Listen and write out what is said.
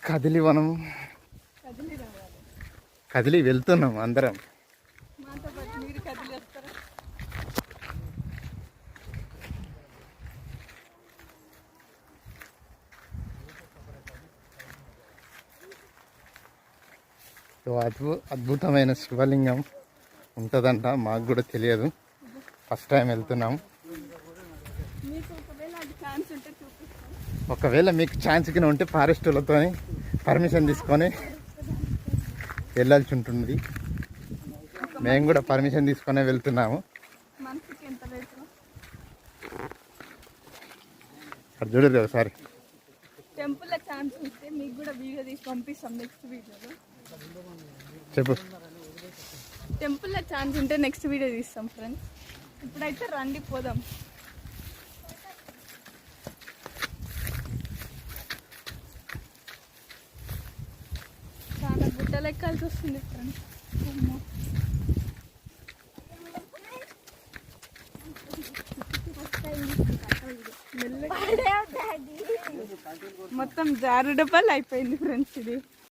కదిలి మనం కదిలి రావాలి. కదిలి వెళ్తున్నాం అందరం. మాతో పాటు మీరు కదిలి వస్తారా? అద్భుతమైన శివలింగం ఉంటుందంట, మాకు కూడా తెలియదు, ఫస్ట్ టైం వెళ్తున్నాం. మీకు ఒకవేళ అది ఛాన్స్ ఉంటే చూపిస్తాం. ఒకవేళ మీకు ఛాన్స్ కింద ఉంటే ఫారెస్టులతో పర్మిషన్ తీసుకొని వెళ్ళాల్సి ఉంటుంది. మేము కూడా పర్మిషన్ తీసుకొని వెళ్తున్నాము. మనసుకి ఎంత రేటు? అక్కడ చూడరు ఒకసారి. టెంపుల్లో ఛాన్స్ ఉంటే మీకు కూడా వీడియో తీసి పంపిస్తాం నెక్స్ట్ వీడియోలో. చెప్పు. టెంపుల్లో ఛాన్స్ ఉంటే నెక్స్ట్ వీడియో తీస్తాం ఫ్రెండ్స్. ఇప్పుడైతే రండి పోదాం. చాలా గుట్టలు ఎక్కాల్సి వస్తుంది ఫ్రెండ్స్. మొత్తం జారుడు పళ్ళు అయిపోయింది ఫ్రెండ్స్. ఇది